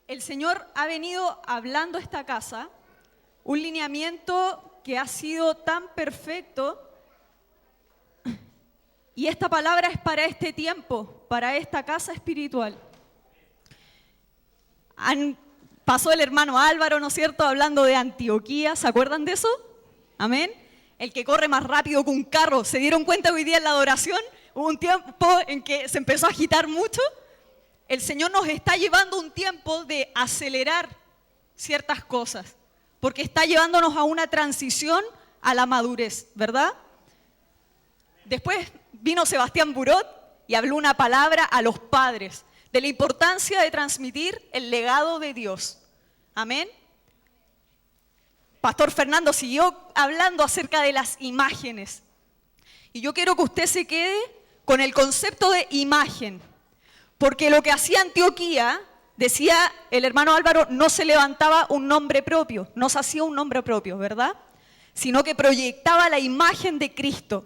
el Señor ha venido hablando a esta casa un lineamiento que ha sido tan perfecto, y esta palabra es para este tiempo, para esta casa espiritual. Pasó el hermano Álvaro, ¿no es cierto?, hablando de Antioquía. ¿Se acuerdan de eso? Amén. El que corre más rápido que un carro. ¿Se dieron cuenta hoy día en la adoración? Hubo un tiempo en que se empezó a agitar mucho. El Señor nos está llevando un tiempo de acelerar ciertas cosas, porque está llevándonos a una transición a la madurez, ¿verdad? Después vino Sebastián Burot y habló una palabra a los padres de la importancia de transmitir el legado de Dios. Amén. Pastor Fernando siguió hablando acerca de las imágenes. Y yo quiero que usted se quede con el concepto de imagen. Porque lo que hacía Antioquía, decía el hermano Álvaro, no se levantaba un nombre propio, no se hacía un nombre propio, ¿verdad? Sino que proyectaba la imagen de Cristo.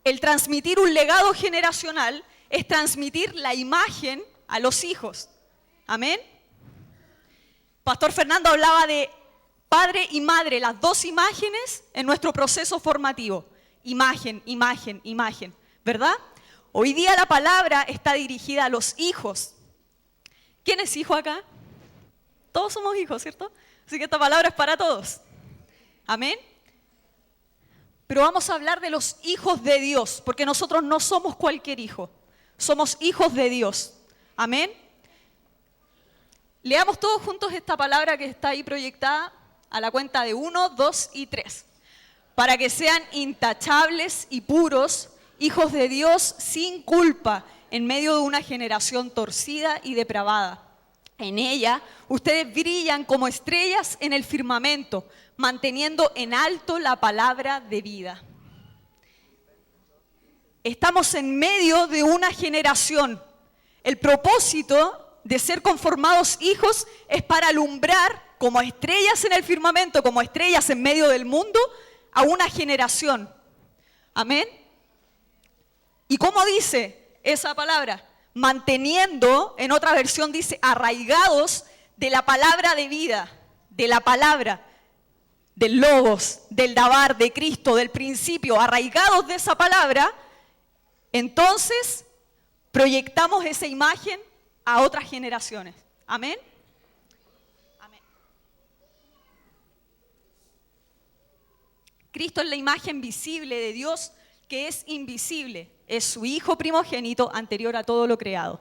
El transmitir un legado generacional es transmitir la imagen a los hijos. Amén. Pastor Fernando hablaba de padre y madre, las dos imágenes en nuestro proceso formativo. Imagen, imagen, imagen, ¿verdad? Hoy día la palabra está dirigida a los hijos. ¿Quién es hijo acá? Todos somos hijos, ¿cierto? Así que esta palabra es para todos. Amén. Pero vamos a hablar de los hijos de Dios, porque nosotros no somos cualquier hijo. Somos hijos de Dios. Amén. Leamos todos juntos esta palabra que está ahí proyectada a la cuenta de 1, 2 y 3. Para que sean intachables y puros, hijos de Dios sin culpa, en medio de una generación torcida y depravada. En ella, ustedes brillan como estrellas en el firmamento, manteniendo en alto la palabra de vida. Estamos en medio de una generación. El propósito de ser conformados hijos es para alumbrar como estrellas en el firmamento, como estrellas en medio del mundo, a una generación. Amén. ¿Y cómo dice esa palabra? Manteniendo, en otra versión dice, arraigados de la palabra de vida, de la palabra, del logos, del dabar, de Cristo, del principio, arraigados de esa palabra. Entonces, proyectamos esa imagen a otras generaciones. Amén. Amén. Cristo es la imagen visible de Dios que es invisible. Es su Hijo primogénito anterior a todo lo creado.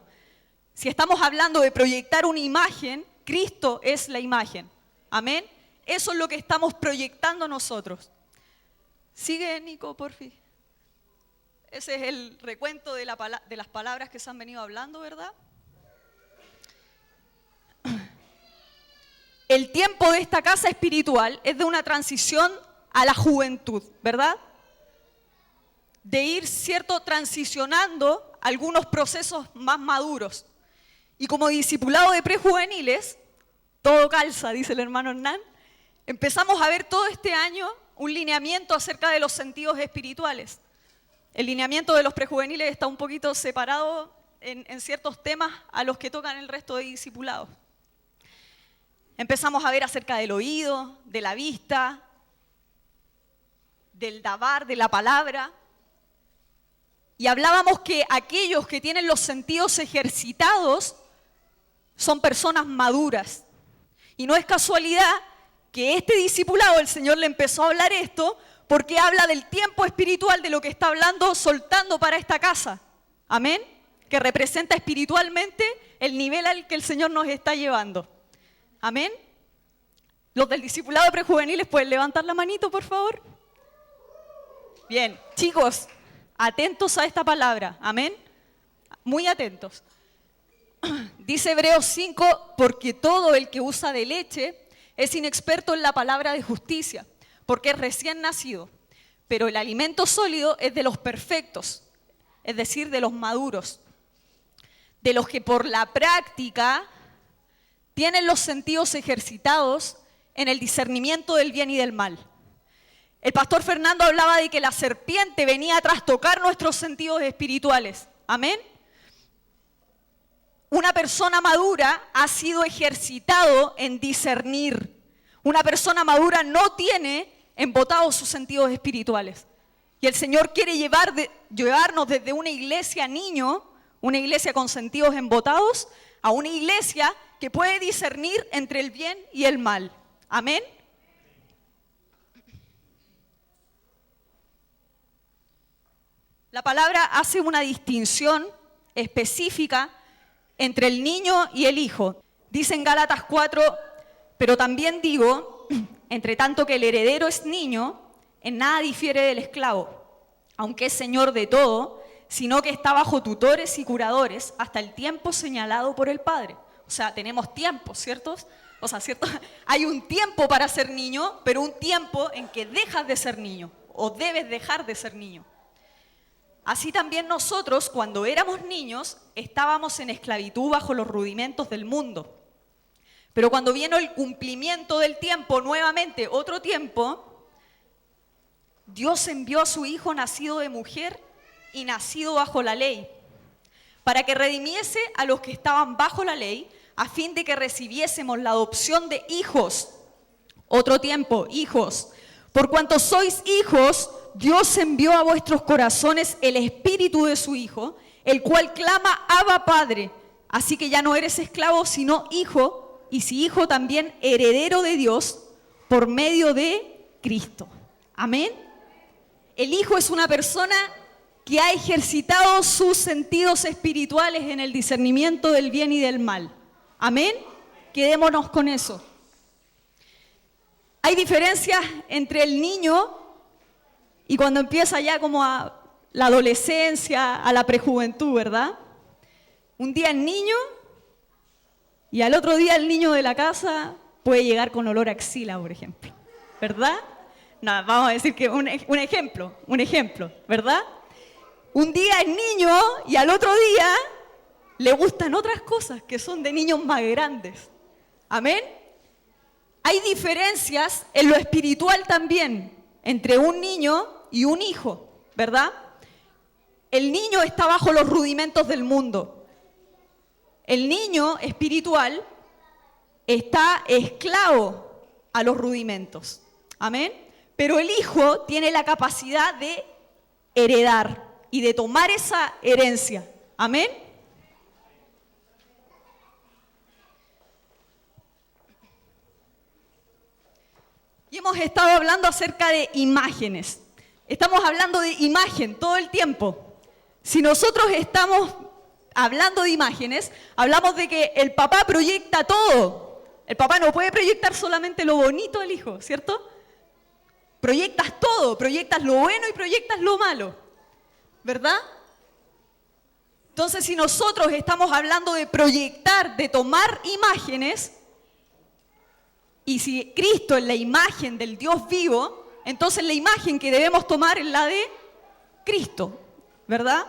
Si estamos hablando de proyectar una imagen, Cristo es la imagen. Amén. Eso es lo que estamos proyectando nosotros. Sigue, Nico, porfi. Ese es el recuento de las palabras que se han venido hablando, ¿verdad? El tiempo de esta casa espiritual es de una transición a la juventud, ¿verdad? De ir, ¿cierto?, transicionando algunos procesos más maduros. Y como discipulado de prejuveniles, todo calza, dice el hermano Hernán, empezamos a ver todo este año un lineamiento acerca de los sentidos espirituales. El lineamiento de los prejuveniles está un poquito separado en ciertos temas a los que tocan el resto de discipulados. Empezamos a ver acerca del oído, de la vista, del dabar, de la palabra. Y hablábamos que aquellos que tienen los sentidos ejercitados son personas maduras. Y no es casualidad que este discipulado, el Señor le empezó a hablar esto, porque habla del tiempo espiritual, de lo que está hablando, soltando para esta casa. Amén. Que representa espiritualmente el nivel al que el Señor nos está llevando. Amén. Los del discipulado de prejuveniles, ¿pueden levantar la manito, por favor? Bien, chicos, atentos a esta palabra. Amén. Muy atentos. Dice Hebreos 5, porque todo el que usa de leche es inexperto en la palabra de justicia, porque es recién nacido. Pero el alimento sólido es de los perfectos, es decir, de los maduros, de los que por la práctica tienen los sentidos ejercitados en el discernimiento del bien y del mal. El pastor Fernando hablaba de que la serpiente venía a trastocar nuestros sentidos espirituales. Amén. Una persona madura ha sido ejercitado en discernir. Una persona madura no tiene embotados sus sentidos espirituales. Y el Señor quiere llevarnos desde una iglesia niño, una iglesia con sentidos embotados, a una iglesia que puede discernir entre el bien y el mal. Amén. La palabra hace una distinción específica entre el niño y el hijo. Dice en Gálatas 4, pero también digo, entre tanto que el heredero es niño, en nada difiere del esclavo, aunque es señor de todo, sino que está bajo tutores y curadores hasta el tiempo señalado por el Padre. O sea, tenemos tiempo, ¿cierto? O sea, ¿cierto? Hay un tiempo para ser niño, pero un tiempo en que dejas de ser niño, o debes dejar de ser niño. Así también nosotros, cuando éramos niños, estábamos en esclavitud bajo los rudimentos del mundo. Pero cuando vino el cumplimiento del tiempo, nuevamente otro tiempo, Dios envió a su Hijo nacido de mujer y nacido bajo la ley, para que redimiese a los que estaban bajo la ley, a fin de que recibiésemos la adopción de hijos. Otro tiempo, hijos. Por cuanto sois hijos, Dios envió a vuestros corazones el espíritu de su Hijo, el cual clama, Abba, Padre. Así que ya no eres esclavo, sino hijo, y si hijo también heredero de Dios por medio de Cristo. Amén. El hijo es una persona que ha ejercitado sus sentidos espirituales en el discernimiento del bien y del mal. Amén. Quedémonos con eso. Hay diferencias entre el niño y cuando empieza ya como a la adolescencia, a la prejuventud, ¿verdad? Un día el niño y al otro día el niño de la casa puede llegar con olor a axila, por ejemplo, ¿verdad? No, vamos a decir que un ejemplo, ¿verdad? Un día es niño y al otro día le gustan otras cosas que son de niños más grandes. ¿Amén? Hay diferencias en lo espiritual también entre un niño y un hijo, ¿verdad? El niño está bajo los rudimentos del mundo. El niño espiritual está esclavo a los rudimentos. ¿Amén? Pero el hijo tiene la capacidad de heredar y de tomar esa herencia. ¿Amén? Y hemos estado hablando acerca de imágenes. Estamos hablando de imagen todo el tiempo. Si nosotros estamos hablando de imágenes, hablamos de que el papá proyecta todo. El papá no puede proyectar solamente lo bonito del hijo, ¿cierto? Proyectas todo, proyectas lo bueno y proyectas lo malo, ¿verdad? Entonces, si nosotros estamos hablando de proyectar, de tomar imágenes, y si Cristo es la imagen del Dios vivo, entonces la imagen que debemos tomar es la de Cristo, ¿verdad?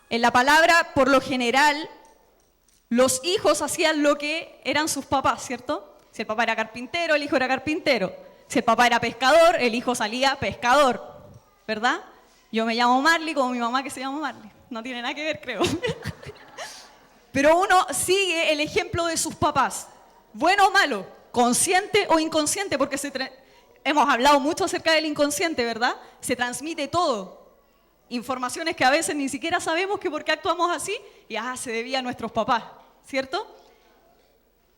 En la palabra, por lo general, los hijos hacían lo que eran sus papás, ¿cierto? Si el papá era carpintero, el hijo era carpintero. Si el papá era pescador, el hijo salía pescador, ¿verdad? Yo me llamo Marley como mi mamá que se llama Marley. No tiene nada que ver, creo. Pero uno sigue el ejemplo de sus papás. Bueno o malo, consciente o inconsciente, porque hemos hablado mucho acerca del inconsciente, ¿verdad? Se transmite todo. Informaciones que a veces ni siquiera sabemos que por qué actuamos así, y se debía a nuestros papás, ¿cierto?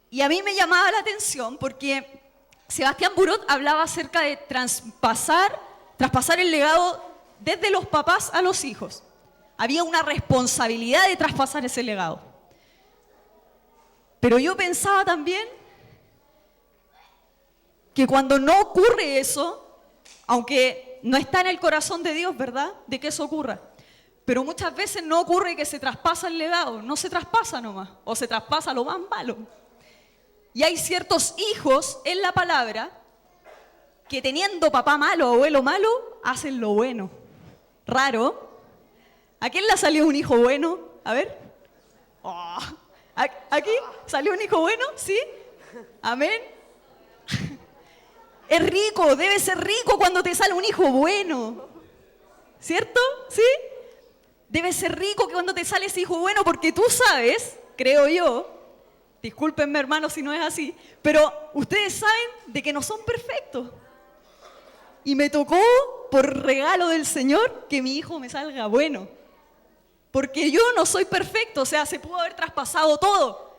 Y a mí me llamaba la atención porque Sebastián Burot hablaba acerca de traspasar el legado desde los papás a los hijos. Había una responsabilidad de traspasar ese legado. Pero yo pensaba también que cuando no ocurre eso, aunque no está en el corazón de Dios, ¿verdad?, de que eso ocurra, pero muchas veces no ocurre que se traspasa el legado, no se traspasa nomás, o se traspasa lo más malo. Y hay ciertos hijos en la palabra que teniendo papá malo o abuelo malo, hacen lo bueno. Raro. ¿A quién le salió un hijo bueno? A ver. Oh. ¿Aquí salió un hijo bueno? ¿Sí? Amén. Es rico, debe ser rico cuando te sale un hijo bueno. ¿Cierto? ¿Sí? Debe ser rico que cuando te sale ese hijo bueno, porque tú sabes, creo yo, discúlpenme hermanos si no es así, pero ustedes saben de que no son perfectos. Y me tocó, por regalo del Señor, que mi hijo me salga bueno. Porque yo no soy perfecto, o sea, se pudo haber traspasado todo.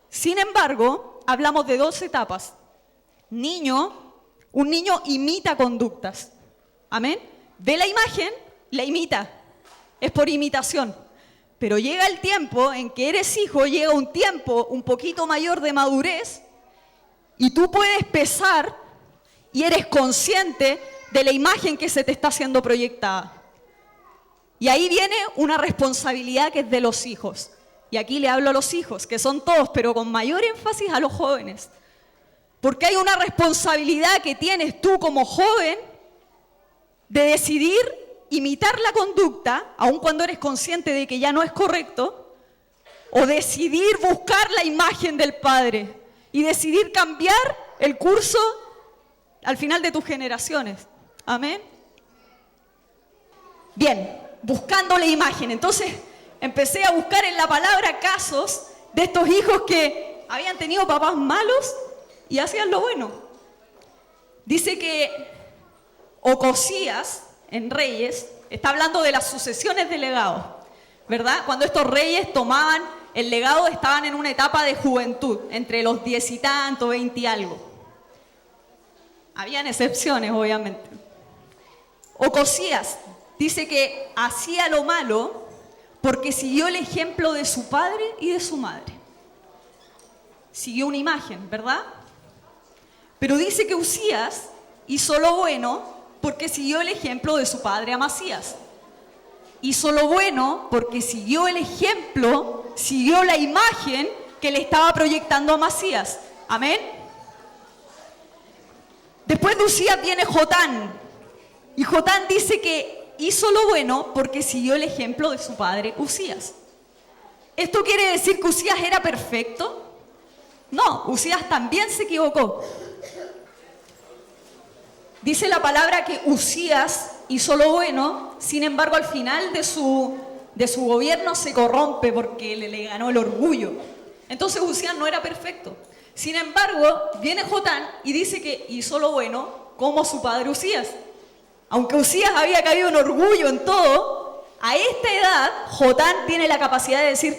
Sin embargo, hablamos de 2 etapas. Un niño imita conductas. Amén. Ve la imagen, la imita. Es por imitación. Pero llega el tiempo en que eres hijo, llega un tiempo un poquito mayor de madurez y tú puedes pesar y eres consciente de la imagen que se te está siendo proyectada. Y ahí viene una responsabilidad que es de los hijos. Y aquí le hablo a los hijos, que son todos, pero con mayor énfasis a los jóvenes. Porque hay una responsabilidad que tienes tú como joven de decidir imitar la conducta, aun cuando eres consciente de que ya no es correcto, o decidir buscar la imagen del Padre y decidir cambiar el curso al final de tus generaciones. Amén. Bien, buscando la imagen. Entonces empecé a buscar en la palabra casos de estos hijos que habían tenido papás malos y hacían lo bueno. Dice que Ocosías, en Reyes, está hablando de las sucesiones de legados, ¿verdad? Cuando estos reyes tomaban el legado, estaban en una etapa de juventud, entre los 10 y tanto, 20 y algo. Habían excepciones, obviamente. Ocosías dice que hacía lo malo porque siguió el ejemplo de su padre y de su madre. Siguió una imagen, ¿verdad? Pero dice que Usías hizo lo bueno porque siguió el ejemplo de su padre Amasías. Hizo lo bueno porque siguió el ejemplo, siguió la imagen que le estaba proyectando Amasías. Amén. Después de Usías viene Jotán. Y Jotán dice que hizo lo bueno porque siguió el ejemplo de su padre Usías. ¿Esto quiere decir que Usías era perfecto? No, Usías también se equivocó. Dice la palabra que Usías hizo lo bueno, sin embargo al final de su gobierno se corrompe porque le ganó el orgullo. Entonces Usías no era perfecto. Sin embargo, viene Jotán y dice que hizo lo bueno como su padre Usías. Aunque Usías había caído en orgullo en todo, a esta edad Jotán tiene la capacidad de decir: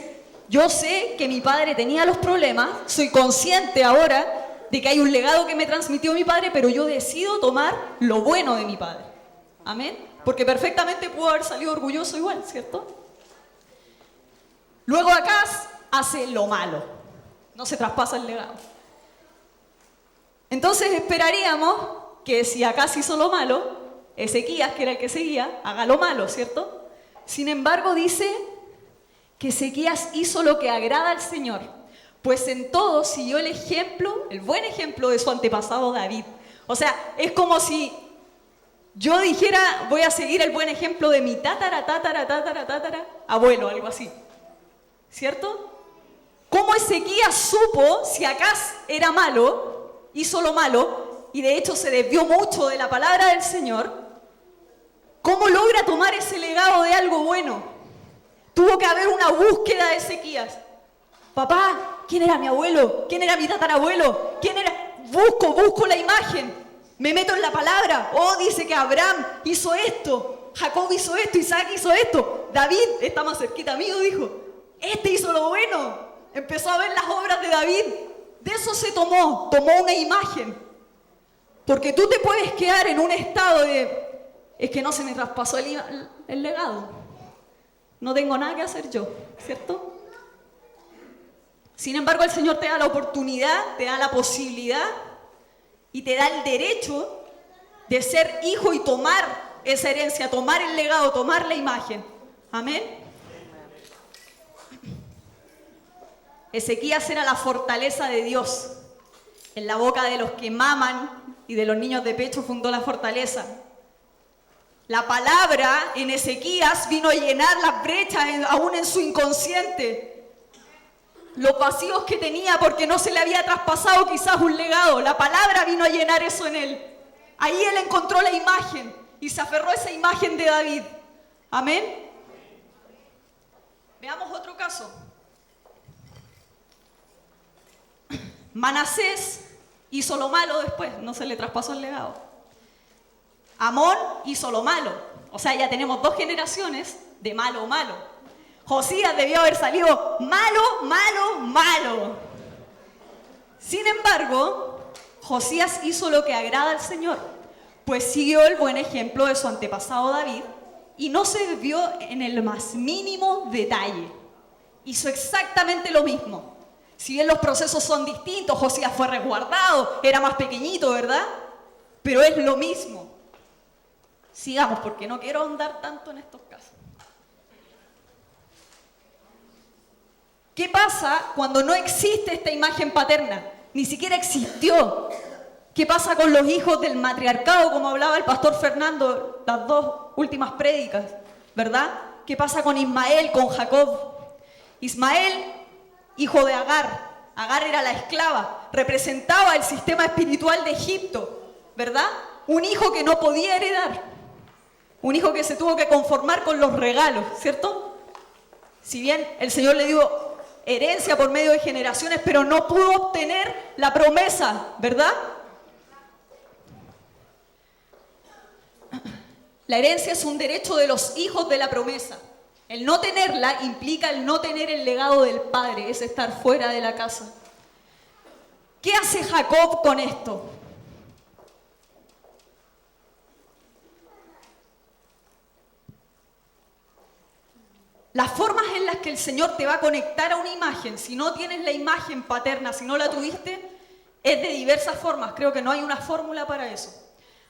yo sé que mi padre tenía los problemas, soy consciente ahora de que hay un legado que me transmitió mi padre, pero yo decido tomar lo bueno de mi padre. Amén. Porque perfectamente pudo haber salido orgulloso igual, ¿cierto? Luego Acaz hace lo malo. No se traspasa el legado. Entonces esperaríamos que si Acaz hizo lo malo, Ezequías, que era el que seguía, haga lo malo, ¿cierto? Sin embargo, dice que Ezequías hizo lo que agrada al Señor, pues en todo siguió el ejemplo, el buen ejemplo de su antepasado David. O sea, es como si yo dijera, voy a seguir el buen ejemplo de mi tatara abuelo, algo así. ¿Cierto? ¿Cómo Ezequías supo si Acaz era malo, hizo lo malo, y de hecho se desvió mucho de la palabra del Señor? ¿Cómo logra tomar ese legado de algo bueno? Tuvo que haber una búsqueda de Ezequías. Papá, ¿quién era mi abuelo? ¿Quién era mi tatarabuelo? ¿Quién era? Busco la imagen. Me meto en la palabra. Oh, dice que Abraham hizo esto. Jacob hizo esto. Isaac hizo esto. David está más cerquita mío, dijo. Este hizo lo bueno. Empezó a ver las obras de David. De eso se tomó una imagen. Porque tú te puedes quedar en un estado de: es que no se me traspasó el legado. No tengo nada que hacer yo, ¿cierto? Sin embargo, el Señor te da la oportunidad, te da la posibilidad y te da el derecho de ser hijo y tomar esa herencia, tomar el legado, tomar la imagen. Amén. Ezequías era la fortaleza de Dios. En la boca de los que maman y de los niños de pecho fundó la fortaleza. La palabra en Ezequías vino a llenar las brechas aún en su inconsciente. los vacíos que tenía porque no se le había traspasado quizás un legado. La palabra vino a llenar eso en él. Ahí él encontró la imagen y se aferró a esa imagen de David. Amén. Veamos otro caso. Manasés hizo lo malo después, no se le traspasó el legado. Amón hizo lo malo. O sea, ya tenemos 2 generaciones de malo o malo. Josías debió haber salido malo, malo, malo. Sin embargo, Josías hizo lo que agrada al Señor, pues siguió el buen ejemplo de su antepasado David y no se desvió en el más mínimo detalle. Hizo exactamente lo mismo. Si bien los procesos son distintos, Josías fue resguardado, era más pequeñito, ¿verdad? Pero es lo mismo. Sigamos, porque no quiero ahondar tanto en estos casos. ¿Qué pasa cuando no existe esta imagen paterna? Ni siquiera existió. ¿Qué pasa con los hijos del matriarcado, como hablaba el pastor Fernando las 2 últimas prédicas, ¿verdad? ¿Qué pasa con Ismael, con Jacob? Ismael, hijo de Agar. Agar era la esclava, representaba el sistema espiritual de Egipto, ¿verdad? Un hijo que no podía heredar, un hijo que se tuvo que conformar con los regalos, ¿cierto? Si bien el Señor le dio herencia por medio de generaciones, pero no pudo obtener la promesa, ¿verdad? La herencia es un derecho de los hijos de la promesa. El no tenerla implica el no tener el legado del padre, es estar fuera de la casa. ¿Qué hace Jacob con esto? Las formas en las que el Señor te va a conectar a una imagen, si no tienes la imagen paterna, si no la tuviste, es de diversas formas. Creo que no hay una fórmula para eso.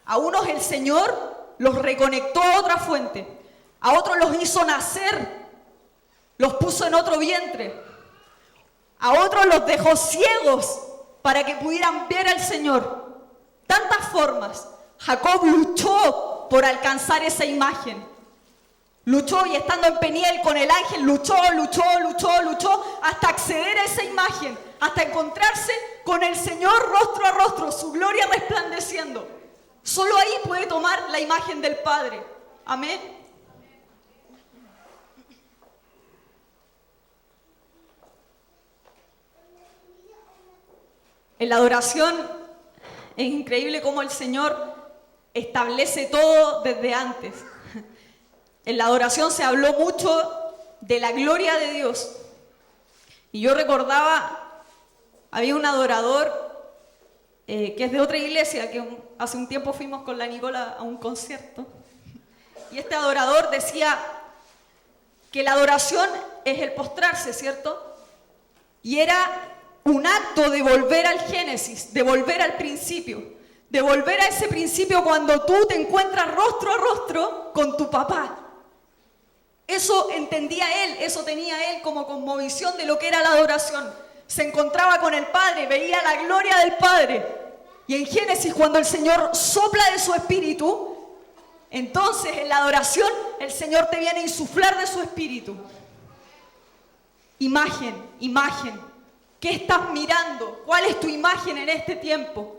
A unos el Señor los reconectó a otra fuente. A otros los hizo nacer, los puso en otro vientre. A otros los dejó ciegos para que pudieran ver al Señor. Tantas formas. Jacob luchó por alcanzar esa imagen. Luchó y estando en Peniel con el ángel, luchó hasta acceder a esa imagen, hasta encontrarse con el Señor rostro a rostro, su gloria resplandeciendo. Solo ahí puede tomar la imagen del Padre. Amén. En la adoración es increíble cómo el Señor establece todo desde antes. En la adoración se habló mucho de la gloria de Dios. Y yo recordaba, había un adorador que es de otra iglesia, que hace un tiempo fuimos con la Nicola a un concierto. Y este adorador decía que la adoración es el postrarse, ¿cierto? Y era un acto de volver al Génesis, de volver al principio, de volver a ese principio cuando tú te encuentras rostro a rostro con tu papá. Eso entendía él, eso tenía él como cosmovisión de lo que era la adoración. Se encontraba con el Padre, veía la gloria del Padre. Y en Génesis, cuando el Señor sopla de su espíritu, entonces en la adoración el Señor te viene a insuflar de su espíritu. Imagen, imagen. ¿Qué estás mirando? ¿Cuál es tu imagen en este tiempo?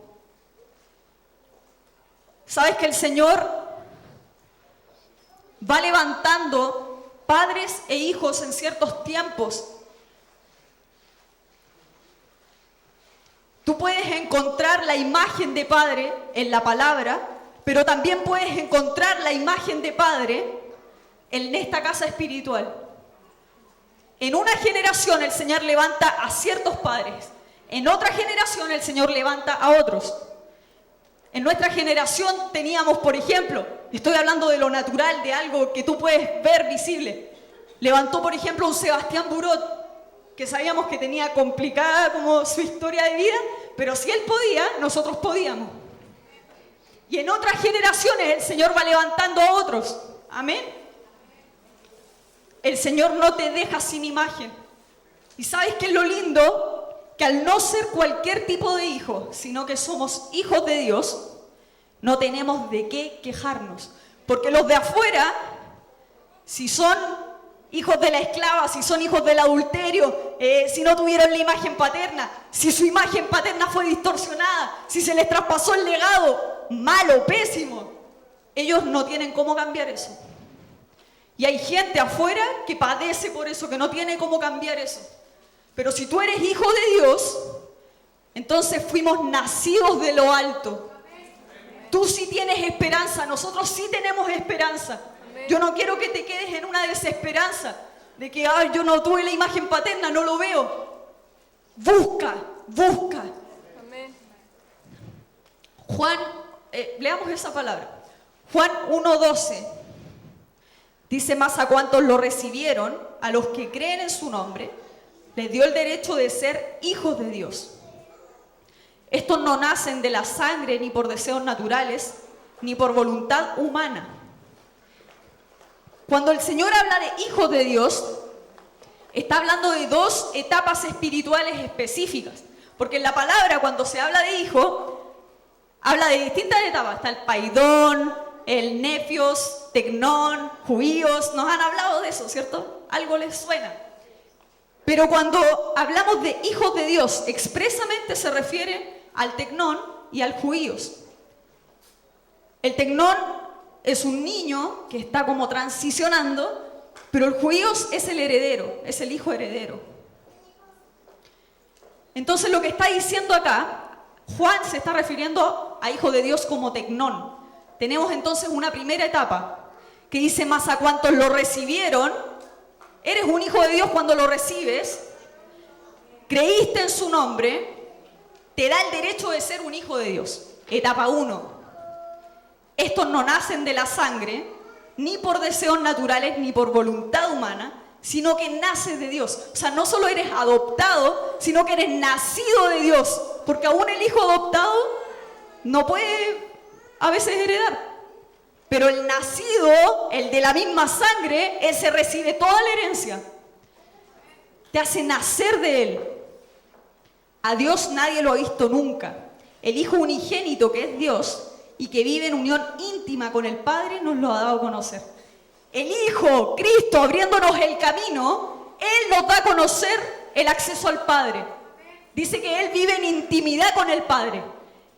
¿Sabes que el Señor va levantando padres e hijos en ciertos tiempos? Tú puedes encontrar la imagen de padre en la palabra, pero también puedes encontrar la imagen de padre en esta casa espiritual. En una generación el Señor levanta a ciertos padres, en otra generación el Señor levanta a otros. En nuestra generación teníamos, por ejemplo, estoy hablando de lo natural, de algo que tú puedes ver visible. Levantó, por ejemplo, un Sebastián Burot, que sabíamos que tenía complicada como su historia de vida, pero si él podía, nosotros podíamos. Y en otras generaciones el Señor va levantando a otros. Amén. El Señor no te deja sin imagen. ¿Y sabes qué es lo lindo? Que al no ser cualquier tipo de hijo, sino que somos hijos de Dios, no tenemos de qué quejarnos. Porque los de afuera, si son hijos de la esclava, si son hijos del adulterio, si no tuvieron la imagen paterna, si su imagen paterna fue distorsionada, si se les traspasó el legado, malo, pésimo. Ellos no tienen cómo cambiar eso. Y hay gente afuera que padece por eso, que no tiene cómo cambiar eso. Pero si tú eres hijo de Dios, entonces fuimos nacidos de lo alto. Tú sí tienes esperanza, nosotros sí tenemos esperanza. Yo no quiero que te quedes en una desesperanza de que yo no tuve la imagen paterna, no lo veo. Busca. Juan, leamos esa palabra. Juan 1:12 dice: mas a cuantos lo recibieron, a los que creen en su nombre, les dio el derecho de ser hijos de Dios. Estos no nacen de la sangre, ni por deseos naturales, ni por voluntad humana. Cuando el Señor habla de hijos de Dios, está hablando de dos etapas espirituales específicas. Porque en la palabra, cuando se habla de hijo, habla de distintas etapas. Está el paidón, el nefios, tecnón, juíos. Nos han hablado de eso, ¿cierto? Algo les suena. Pero cuando hablamos de hijos de Dios, expresamente se refiere al tecnón y al juíos. El tecnón es un niño que está como transicionando, pero el juíos es el heredero, es el hijo heredero. Entonces lo que está diciendo acá, Juan se está refiriendo a hijo de Dios como tecnón. Tenemos entonces una primera etapa que dice: mas a cuantos lo recibieron. Eres un hijo de Dios cuando lo recibes, creíste en su nombre, te da el derecho de ser un hijo de Dios. Etapa 1. Estos no nacen de la sangre, ni por deseos naturales, ni por voluntad humana, sino que naces de Dios. O sea, no solo eres adoptado, sino que eres nacido de Dios. Porque aún el hijo adoptado no puede a veces heredar. Pero el nacido, el de la misma sangre, ese recibe toda la herencia. Te hace nacer de él. A Dios nadie lo ha visto nunca. El Hijo unigénito, que es Dios y que vive en unión íntima con el Padre, nos lo ha dado a conocer. El Hijo, Cristo, abriéndonos el camino, Él nos da a conocer el acceso al Padre. Dice que Él vive en intimidad con el Padre.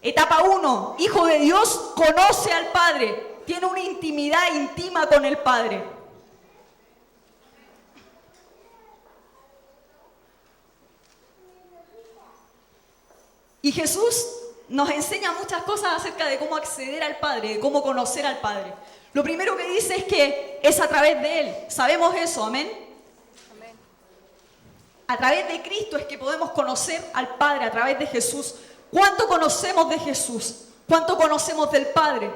Etapa 1, Hijo de Dios, conoce al Padre. Tiene una intimidad íntima con el Padre. Y Jesús nos enseña muchas cosas acerca de cómo acceder al Padre, de cómo conocer al Padre. Lo primero que dice es que es a través de Él. Sabemos eso, amén. A través de Cristo es que podemos conocer al Padre, a través de Jesús. ¿Cuánto conocemos de Jesús? ¿Cuánto conocemos del Padre?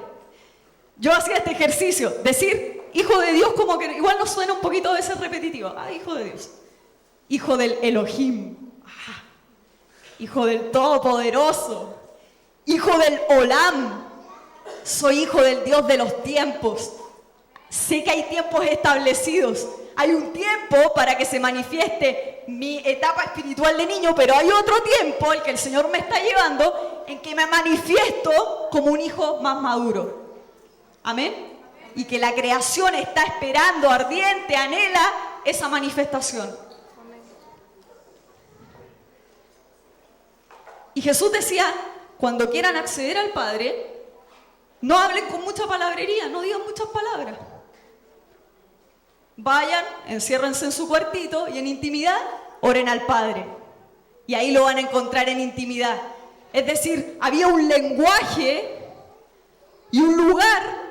Yo hacía este ejercicio, decir hijo de Dios como que igual nos suena un poquito a veces repetitivo. Hijo de Dios. Hijo del Elohim. Hijo del Todopoderoso. Hijo del Olam. Soy hijo del Dios de los tiempos. Sé que hay tiempos establecidos. Hay un tiempo para que se manifieste mi etapa espiritual de niño, pero hay otro tiempo, el que el Señor me está llevando, en que me manifiesto como un hijo más maduro. Amén. Y que la creación está esperando, ardiente, anhela esa manifestación. Y Jesús decía, cuando quieran acceder al Padre, no hablen con mucha palabrería, no digan muchas palabras. Vayan, enciérrense en su cuartito y en intimidad oren al Padre. Y ahí lo van a encontrar en intimidad. Es decir, había un lenguaje y un lugar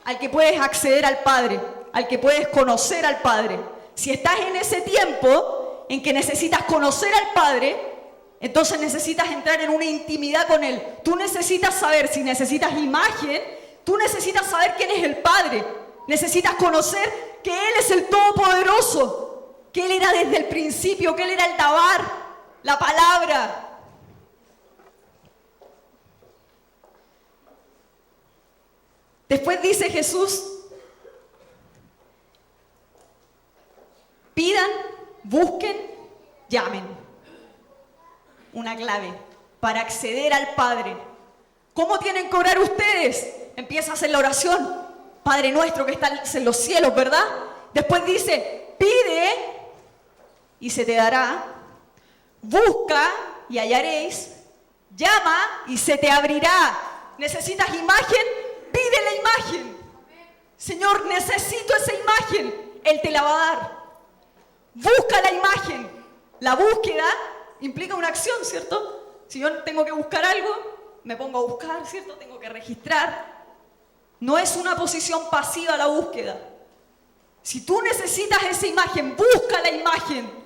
al que puedes acceder al Padre, al que puedes conocer al Padre. Si estás en ese tiempo en que necesitas conocer al Padre, entonces necesitas entrar en una intimidad con Él. Tú necesitas saber, si necesitas imagen, tú necesitas saber quién es el Padre. Necesitas conocer que Él es el Todopoderoso, que Él era desde el principio, que Él era el Dabar, la palabra. Después dice Jesús, pidan, busquen, llamen. Una clave para acceder al Padre. ¿Cómo tienen que orar ustedes? Empieza a hacer la oración. Padre nuestro que estás en los cielos, ¿verdad? Después dice, pide y se te dará, busca y hallaréis, llama y se te abrirá. ¿Necesitas imagen? Pide la imagen. Señor, necesito esa imagen. Él te la va a dar. Busca la imagen. La búsqueda implica una acción, ¿cierto? Si yo tengo que buscar algo, me pongo a buscar, ¿cierto? Tengo que registrar. No es una posición pasiva la búsqueda. Si tú necesitas esa imagen, busca la imagen.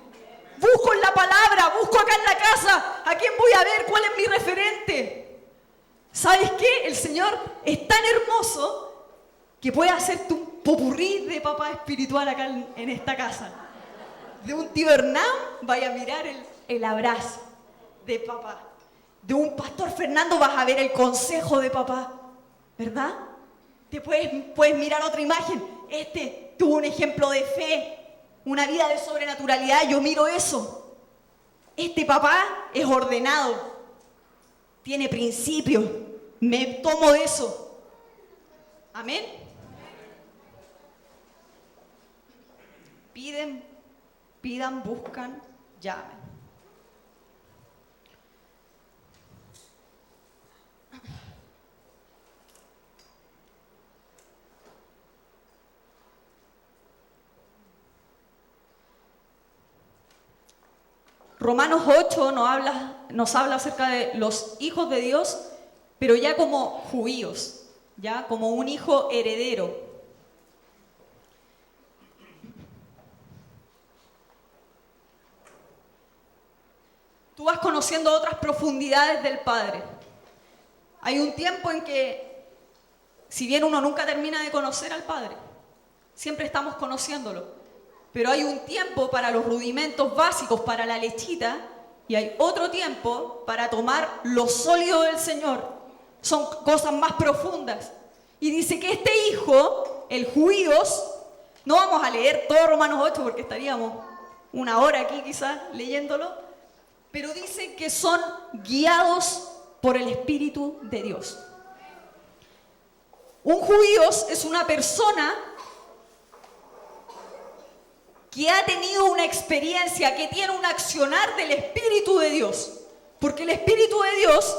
Busco en la palabra, busco acá en la casa. ¿A quién voy a ver? ¿Cuál es mi referente? ¿Sabes qué? El Señor es tan hermoso que puede hacerte un popurrí de papá espiritual acá en esta casa. De un tío Hernán, vaya a mirar el abrazo de papá. De un pastor Fernando vas a ver el consejo de papá. ¿Verdad? Te puedes mirar otra imagen. Este tuvo un ejemplo de fe. Una vida de sobrenaturalidad, yo miro eso. Este papá es ordenado, tiene principios, me tomo de eso. Amén. Pidan, buscan, llamen. Romanos 8 nos habla acerca de los hijos de Dios, pero ya como judíos, ya como un hijo heredero. Tú vas conociendo otras profundidades del Padre. Hay un tiempo en que, si bien uno nunca termina de conocer al Padre, siempre estamos conociéndolo. Pero hay un tiempo para los rudimentos básicos, para la lechita, y hay otro tiempo para tomar lo sólido del Señor. Son cosas más profundas. Y dice que este hijo, el judíos, no vamos a leer todo Romanos 8 porque estaríamos una hora aquí quizás leyéndolo, pero dice que son guiados por el Espíritu de Dios. Un judío es una persona que ha tenido una experiencia, que tiene un accionar del Espíritu de Dios. Porque el Espíritu de Dios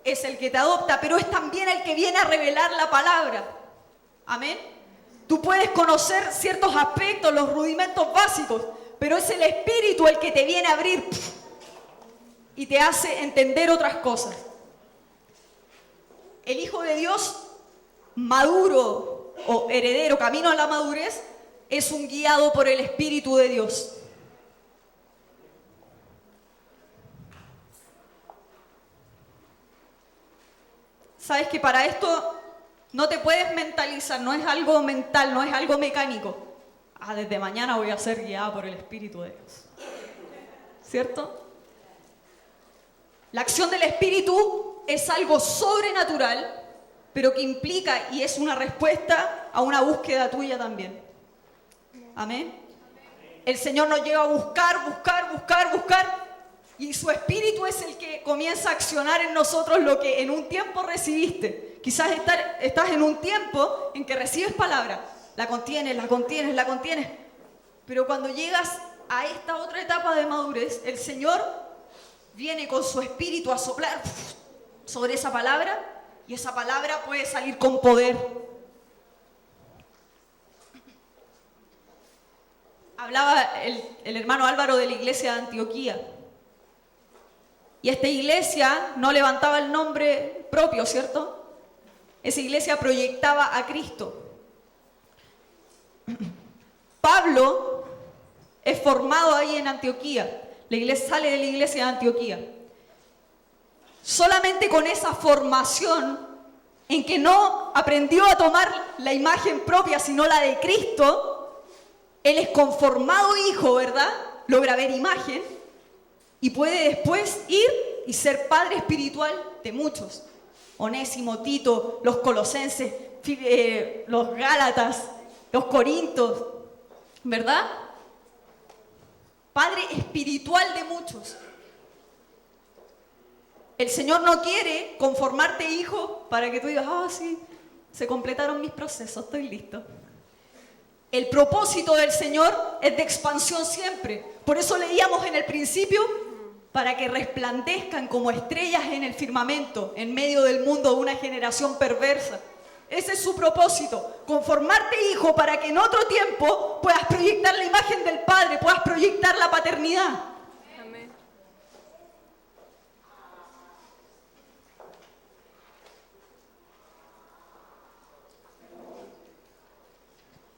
es el que te adopta, pero es también el que viene a revelar la palabra. Amén. Tú puedes conocer ciertos aspectos, los rudimentos básicos, pero es el Espíritu el que te viene a abrir y te hace entender otras cosas. El Hijo de Dios, maduro o heredero, camino a la madurez, es un guiado por el Espíritu de Dios. Sabes que para esto no te puedes mentalizar, no es algo mental, no es algo mecánico. Desde mañana voy a ser guiado por el Espíritu de Dios. ¿Cierto? La acción del Espíritu es algo sobrenatural, pero que implica y es una respuesta a una búsqueda tuya también. Amén. El Señor nos lleva a buscar, y su Espíritu es el que comienza a accionar en nosotros lo que en un tiempo recibiste. Quizás estás en un tiempo en que recibes palabra, la contienes, pero cuando llegas a esta otra etapa de madurez, el Señor viene con su Espíritu a soplar sobre esa palabra, y esa palabra puede salir con poder. Hablaba el hermano Álvaro de la iglesia de Antioquía. Y esta iglesia no levantaba el nombre propio, ¿cierto? Esa iglesia proyectaba a Cristo. Pablo es formado ahí en Antioquía. La iglesia sale de la iglesia de Antioquía. Solamente con esa formación en que no aprendió a tomar la imagen propia, sino la de Cristo, él es conformado hijo, ¿verdad? Logra ver imagen y puede después ir y ser padre espiritual de muchos. Onésimo, Tito, los colosenses, los gálatas, los corintos, ¿verdad? Padre espiritual de muchos. El Señor no quiere conformarte hijo para que tú digas, sí, se completaron mis procesos, estoy listo. El propósito del Señor es de expansión siempre. Por eso leíamos en el principio, para que resplandezcan como estrellas en el firmamento, en medio del mundo de una generación perversa. Ese es su propósito, conformarte hijo para que en otro tiempo puedas proyectar la imagen del Padre, puedas proyectar la paternidad. Amén.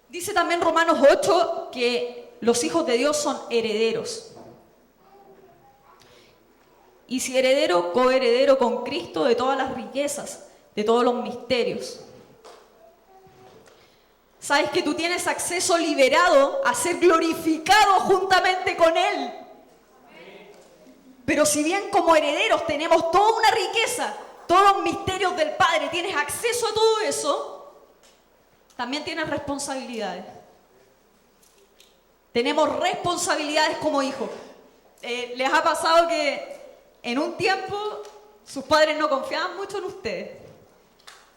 Dice también Romanos 8 que los hijos de Dios son herederos. Y si heredero, coheredero con Cristo de todas las riquezas, de todos los misterios. Sabes que tú tienes acceso liberado a ser glorificado juntamente con Él. Pero si bien como herederos tenemos toda una riqueza, todos los misterios del Padre, tienes acceso a todo eso, también tienes responsabilidades. Tenemos responsabilidades como hijos. ¿Les ha pasado que en un tiempo sus padres no confiaban mucho en ustedes?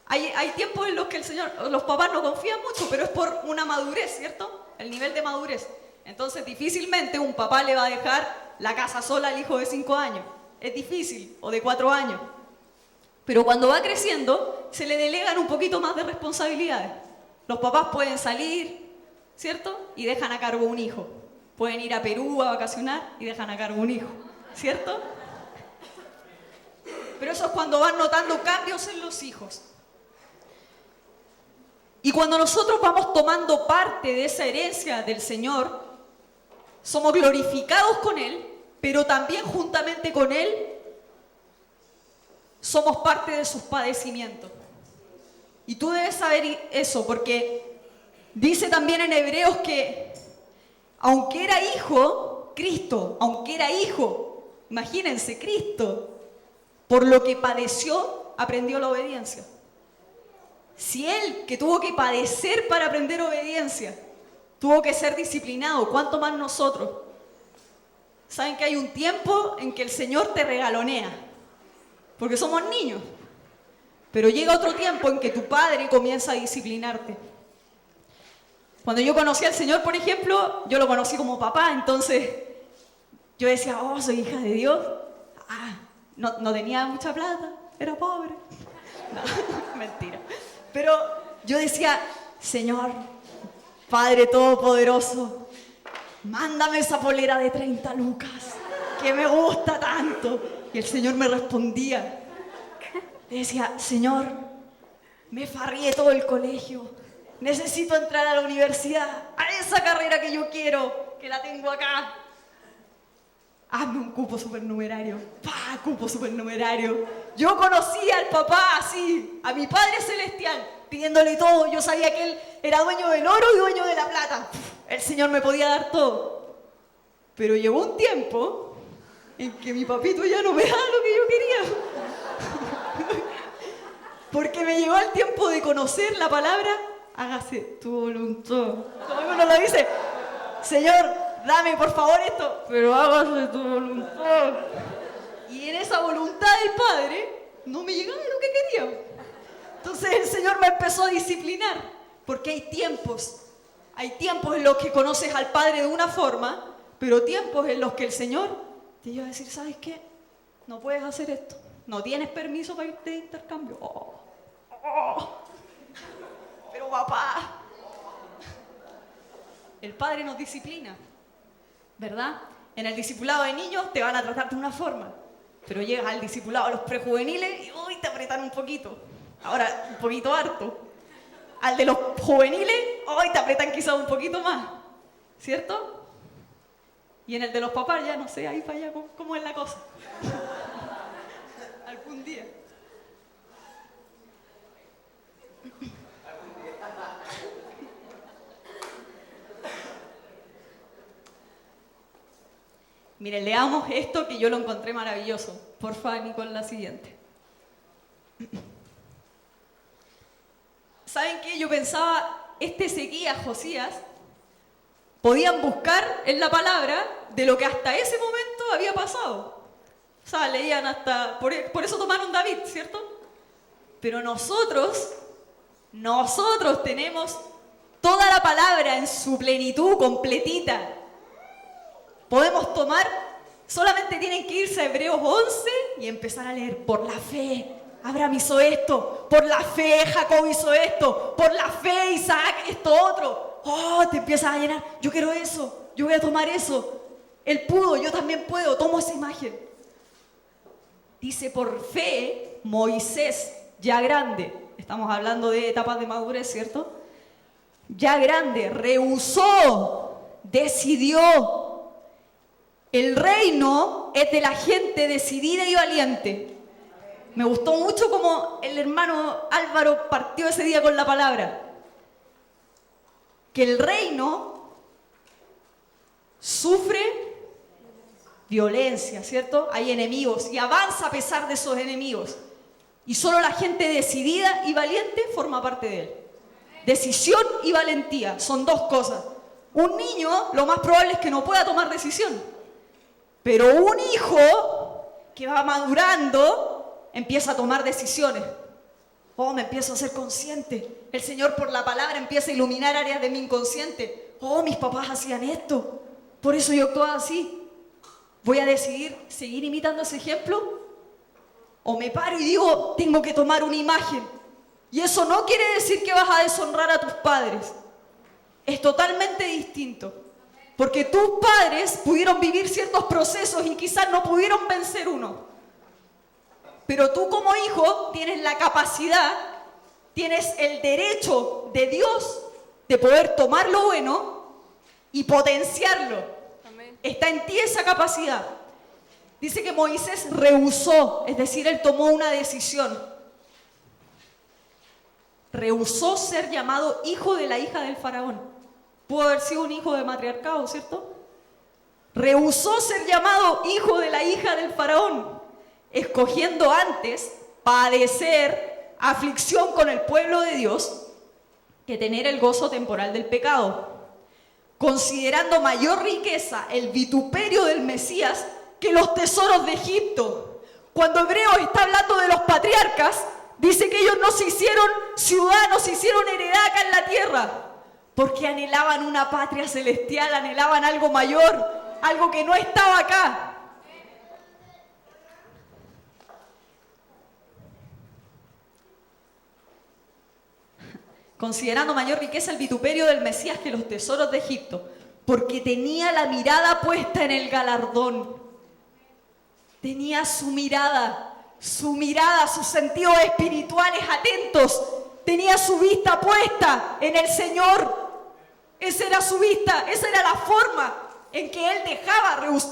Hay tiempos en los que los papás no confían mucho, pero es por una madurez, ¿cierto? El nivel de madurez. Entonces difícilmente un papá le va a dejar la casa sola al hijo de 5 años. Es difícil, o de 4 años. Pero cuando va creciendo, se le delegan un poquito más de responsabilidades. Los papás pueden salir, ¿cierto? Y dejan a cargo un hijo. Pueden ir a Perú a vacacionar y dejan a cargo un hijo, ¿cierto? Pero eso es cuando van notando cambios en los hijos. Y cuando nosotros vamos tomando parte de esa herencia del Señor, somos glorificados con Él, pero también juntamente con Él somos parte de sus padecimientos. Y tú debes saber eso, porque dice también en Hebreos que aunque era hijo, Cristo, aunque era hijo, imagínense, Cristo, por lo que padeció, aprendió la obediencia. Si Él, que tuvo que padecer para aprender obediencia, tuvo que ser disciplinado, ¿cuánto más nosotros? Saben que hay un tiempo en que el Señor te regalonea, porque somos niños. Pero llega otro tiempo en que tu padre comienza a disciplinarte. Cuando yo conocí al Señor, por ejemplo, yo lo conocí como papá, entonces yo decía, oh, soy hija de Dios. No tenía mucha plata, era pobre. No, mentira. Pero yo decía, Señor, Padre Todopoderoso, mándame esa polera de 30 lucas, que me gusta tanto. Y el Señor me respondía, le decía, Señor, me farrié todo el colegio, necesito entrar a la universidad, a esa carrera que yo quiero, que la tengo acá. Hazme un cupo supernumerario. ¡Pah! Cupo supernumerario. Yo conocí al papá así, a mi Padre Celestial, pidiéndole todo. Yo sabía que Él era dueño del oro y dueño de la plata. El Señor me podía dar todo. Pero llegó un tiempo en que mi papito ya no me daba lo que yo quería. Porque me llegó el tiempo de conocer la palabra, hágase tu voluntad. Como uno lo dice, Señor, dame por favor esto, pero hágase tu voluntad. Y en esa voluntad del Padre no me llegaba lo que quería. Entonces el Señor me empezó a disciplinar, porque hay tiempos en los que conoces al Padre de una forma, pero tiempos en los que el Señor te lleva a decir, ¿sabes qué? No puedes hacer esto, no tienes permiso para irte de intercambio. Pero papá, el Padre nos disciplina, ¿verdad? En el discipulado de niños te van a tratar de una forma, pero llegas al discipulado de los prejuveniles y uy, te apretan un poquito. Ahora, un poquito harto. Al de los juveniles, hoy te apretan quizás un poquito más, ¿cierto? Y en el de los papás ya no sé, ahí para allá, ¿cómo es la cosa? Algún día. Miren, leamos esto que yo lo encontré maravilloso. Porfa, Nicole, la siguiente. ¿Saben qué? Yo pensaba, Ezequías, Josías, podían buscar en la palabra de lo que hasta ese momento había pasado. O sea, leían hasta... Por eso tomaron David, ¿cierto? Pero nosotros tenemos toda la palabra en su plenitud, completita. Podemos tomar, solamente tienen que irse a Hebreos 11 y empezar a leer por la fe. Abraham hizo esto, por la fe Jacob hizo esto, por la fe Isaac esto otro. Oh, te empiezas a llenar, yo quiero eso, yo voy a tomar eso. Él pudo, yo también puedo, tomo esa imagen. Dice, por fe Moisés, ya grande, estamos hablando de etapas de madurez, ¿cierto? Ya grande, rehusó, decidió. El reino es de la gente decidida y valiente. Me gustó mucho como el hermano Álvaro partió ese día con la palabra. Que el reino sufre violencia, ¿cierto? Hay enemigos y avanza a pesar de esos enemigos. Y solo la gente decidida y valiente forma parte de él. Decisión y valentía son dos cosas. Un niño, lo más probable es que no pueda tomar decisión. Pero un hijo que va madurando empieza a tomar decisiones. Oh, me empiezo a ser consciente. El Señor por la palabra empieza a iluminar áreas de mi inconsciente. Oh, mis papás hacían esto. Por eso yo actuaba así. ¿Voy a decidir seguir imitando ese ejemplo? O me paro y digo, tengo que tomar una imagen. Y eso no quiere decir que vas a deshonrar a tus padres. Es totalmente distinto. Porque tus padres pudieron vivir ciertos procesos y quizás no pudieron vencer uno. Pero tú como hijo tienes la capacidad, tienes el derecho de Dios de poder tomar lo bueno y potenciarlo. Amén. Está en ti esa capacidad. Dice que Moisés rehusó, es decir, él tomó una decisión. Rehusó ser llamado hijo de la hija del faraón. Pudo haber sido un hijo de matriarcado, ¿cierto? Rehusó ser llamado hijo de la hija del faraón, escogiendo antes padecer aflicción con el pueblo de Dios que tener el gozo temporal del pecado, considerando mayor riqueza el vituperio del Mesías que los tesoros de Egipto. Cuando Hebreos está hablando de los patriarcas, dice que ellos no se hicieron ciudadanos, se hicieron heredad acá en la tierra, porque anhelaban una patria celestial, anhelaban algo mayor, algo que no estaba acá. Considerando mayor riqueza el vituperio del Mesías que los tesoros de Egipto, porque tenía la mirada puesta en el galardón. Tenía su mirada, sus sentidos espirituales atentos. Tenía su vista puesta en el Señor. Esa era su vista, esa era la forma en que él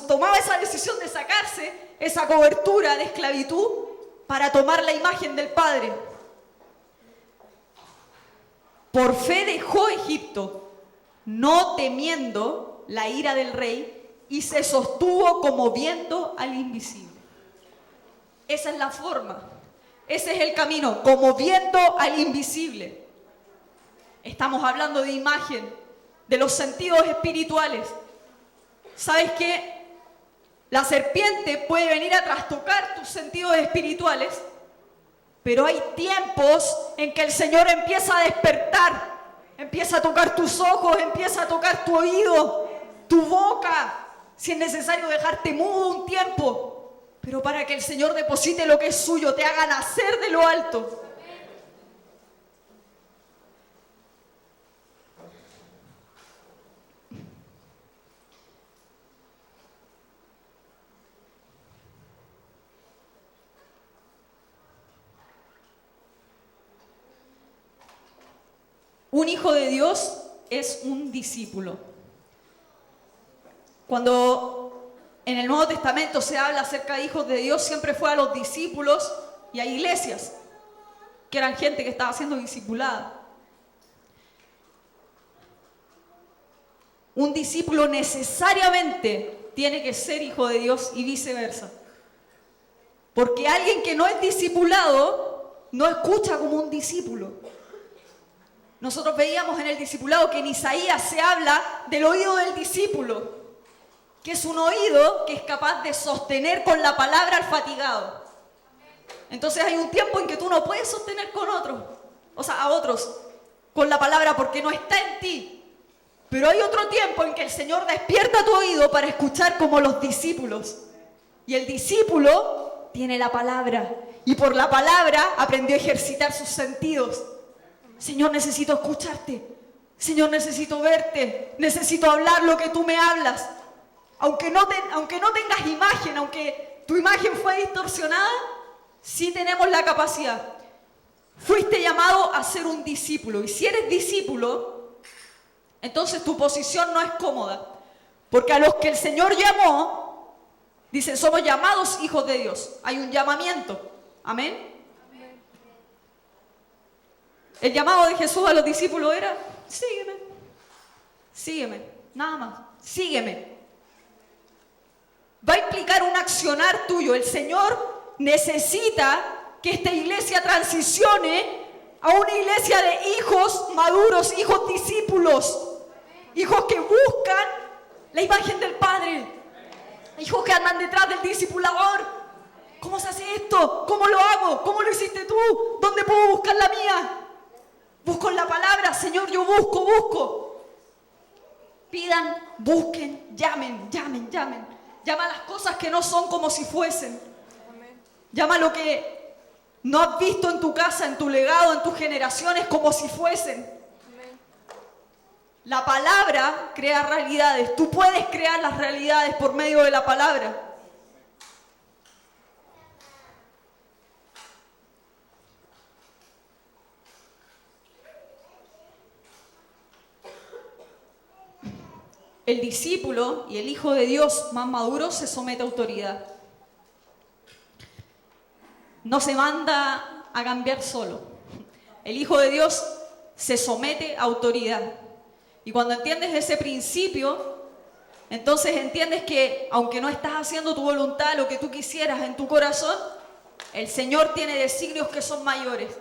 tomaba esa decisión de sacarse esa cobertura de esclavitud para tomar la imagen del Padre. Por fe dejó Egipto, no temiendo la ira del rey, y se sostuvo como viendo al invisible. Esa es la forma, ese es el camino, como viendo al invisible. Estamos hablando de imagen, de los sentidos espirituales. ¿Sabes qué? La serpiente puede venir a trastocar tus sentidos espirituales, pero hay tiempos en que el Señor empieza a despertar, empieza a tocar tus ojos, empieza a tocar tu oído, tu boca, si es necesario dejarte mudo un tiempo, pero para que el Señor deposite lo que es suyo, te haga nacer de lo alto. Un hijo de Dios es un discípulo. Cuando en el Nuevo Testamento se habla acerca de hijos de Dios, siempre fue a los discípulos y a iglesias, que eran gente que estaba siendo discipulada. Un discípulo necesariamente tiene que ser hijo de Dios y viceversa. Porque alguien que no es discipulado no escucha como un discípulo. Nosotros veíamos en el discipulado que en Isaías se habla del oído del discípulo, que es un oído que es capaz de sostener con la palabra al fatigado. Entonces hay un tiempo en que tú no puedes sostener con otros, a otros, con la palabra porque no está en ti. Pero hay otro tiempo en que el Señor despierta tu oído para escuchar como los discípulos. Y el discípulo tiene la palabra. Y por la palabra aprendió a ejercitar sus sentidos. Señor, necesito escucharte. Señor, necesito verte. Necesito hablar lo que tú me hablas. Aunque no tengas imagen, aunque tu imagen fue distorsionada, sí tenemos la capacidad. Fuiste llamado a ser un discípulo. Y si eres discípulo, entonces tu posición no es cómoda. Porque a los que el Señor llamó, dice, somos llamados hijos de Dios. Hay un llamamiento. Amén. El llamado de Jesús a los discípulos era, sígueme. Sígueme. Nada más. Sígueme. Va a implicar un accionar tuyo. El Señor necesita que esta iglesia transicione a una iglesia de hijos maduros, hijos discípulos, hijos que buscan la imagen del Padre, hijos que andan detrás del discipulador. ¿Cómo se hace esto? ¿Cómo lo hago? ¿Cómo lo hiciste tú? ¿Dónde puedo buscar la mía? Busco en la palabra, Señor, yo busco. Pidan, busquen, llamen. Llama a las cosas que no son como si fuesen. Llama a lo que no has visto en tu casa, en tu legado, en tus generaciones, como si fuesen. La palabra crea realidades. Tú puedes crear las realidades por medio de la palabra. El discípulo y el hijo de Dios más maduro se somete a autoridad. No se manda a cambiar solo. El hijo de Dios se somete a autoridad. Y cuando entiendes ese principio, entonces entiendes que aunque no estás haciendo tu voluntad, lo que tú quisieras en tu corazón, el Señor tiene designios que son mayores.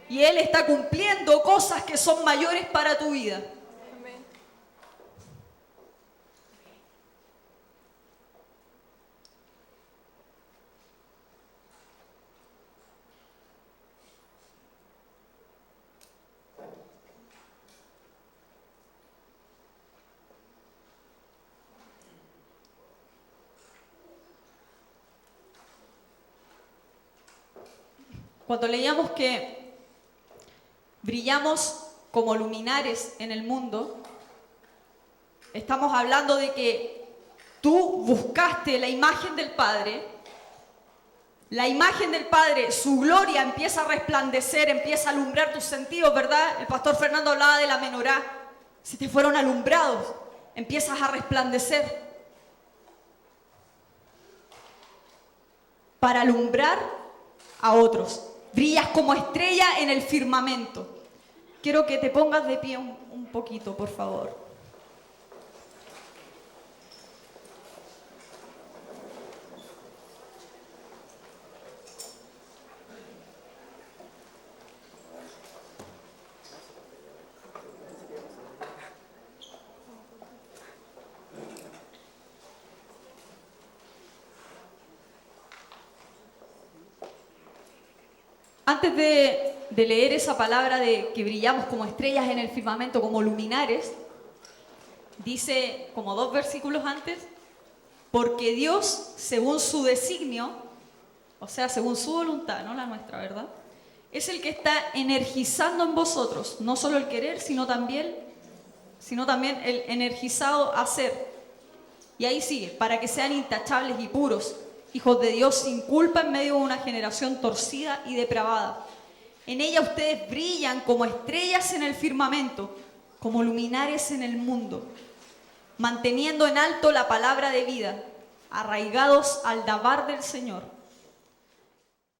Y Él está cumpliendo cosas que son mayores para tu vida. Cuando leíamos que brillamos como luminares en el mundo, estamos hablando de que tú buscaste la imagen del Padre. La imagen del Padre, su gloria empieza a resplandecer, empieza a alumbrar tus sentidos, ¿verdad? El pastor Fernando hablaba de la menorá. Si te fueron alumbrados, empiezas a resplandecer. Para alumbrar a otros. Brillas como estrella en el firmamento. Quiero que te pongas de pie un poquito, por favor. Antes de leer esa palabra de que brillamos como estrellas en el firmamento, como luminares, dice como 2 versículos antes, porque Dios, según su designio, o sea, según su voluntad, no la nuestra, ¿verdad? Es el que está energizando en vosotros, no solo el querer, sino también el energizado a hacer. Y ahí sigue, para que sean intachables y puros, hijos de Dios sin culpa en medio de una generación torcida y depravada. En ella ustedes brillan como estrellas en el firmamento, como luminares en el mundo, manteniendo en alto la palabra de vida, arraigados al dabar del Señor.